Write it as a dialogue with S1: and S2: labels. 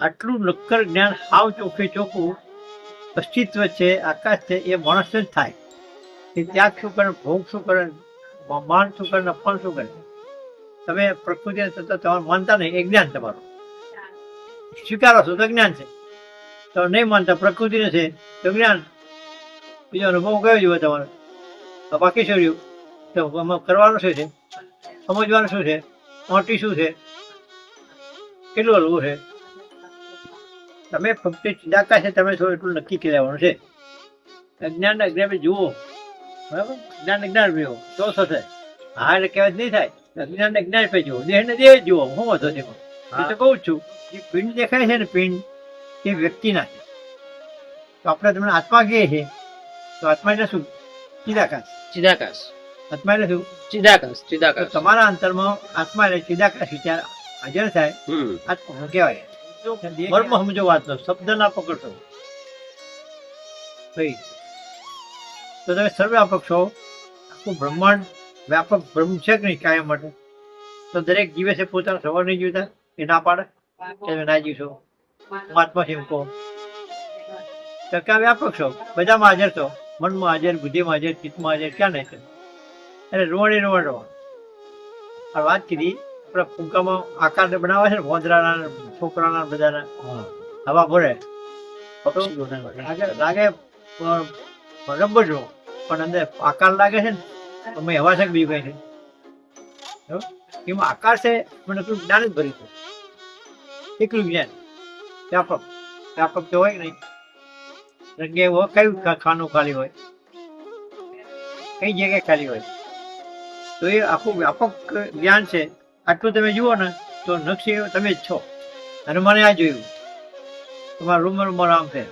S1: આટલું નક્કર જ્ઞાન હાવ ચોખ્ખે ચોખ્ખું અસ્તિત્વ છે, આકાશ છે, એ માણસ જ થાય. એ ત્યાગ શું કરે, ભોગ શું કરે, માન શું કરે, અપમાન શું કરે. તમે પ્રકૃતિને સતત તમારે માનતા નહીં, એ જ્ઞાન તમારું સ્વીકારો છો તો જ્ઞાન છે. તો નહીં માનતા પ્રકૃતિને છે તો જ્ઞાન. બીજો અનુભવ કયો જોઈએ તમારે? બાકી શું રહ્યું? તો કરવાનું શું છે, સમજવાનું શું છે, મોટી શું છે, કેટલું હલવું છે. તમે ફક્ત ચિદાકાશ છે, તમે થોડું એટલું નક્કી કરી લેવાનું છે. અજ્ઞાન અજ્ઞાન જુઓ, બરાબર? જ્ઞાન અજ્ઞાન પીવો તો થશે. હા એટલે કહેવાય નહીં થાય. અજ્ઞાન અજ્ઞાન પે જુઓ, દેહ ને દેહ જુઓ. હું વાંધો તેમાં એ તો કહું જ છું. જે પિંડ દેખાય છે ને, પિંડ એ વ્યક્તિના છે. તો આપણે તમને આત્મા કહીએ છીએ, તો આત્મા એટલે શું? ચિદાકાશ.
S2: ચિદાકાશ.
S1: આત્મા એટલે શું?
S2: ચિદાકાશ.
S1: તો
S2: ચિદાકાશ.
S1: તમારા અંતરમાં આત્મા એટલે ચિદાકાશ વિચાર હાજર થાય. આત્મા કહેવાય. મર્મ સમજો વાતનો, શબ્દ ના પકડશો. ભાઈ તો તમે સર્વવ્યાપક છો. આખું બ્રહ્માંડ વ્યાપક બ્રહ્મ છે કે નહીં કાયમ માટે? તો દરેક જીવે છે પોતાનો સ્વભાવ નહીં જીવતા? એ ના પાડે કે તમે ના જીવશો, હું આત્મા છે એમ કહો. તો ક્યાં વ્યાપક છો? બધામાં હાજર છો. મનમાં હાજર, બુદ્ધિમાં હાજર, ચિત્તમાં હાજર. ક્યાં નહીં છે? એટલે રોવડે રોવડ રહો. આ વાત કીધી આપણા ફૂંકામાં આકાર બનાવે છે ને, ભોંદરાના, છોકરાના, બધાના હવા ભરે લાગે રબર જો, પણ અંદર આકાર લાગે છે ને, અમે હવા છે બીજું કઈ છે. એમાં આકાર છે, મને એટલું જ્ઞાન જ ભર્યું છે. એકલું જ્ઞાન વ્યાપક. વ્યાપક તો હોય નહીં. જગ્યાએ કયું ખાનું ખાલી હોય, કઈ જગ્યાએ ખાલી હોય. તો એ આખું વ્યાપક જ્ઞાન છે. આટલું તમે જુઓ ને તો નકશી તમે જ છો. અને મને આ જોયું તમારા રૂમ આમ છે.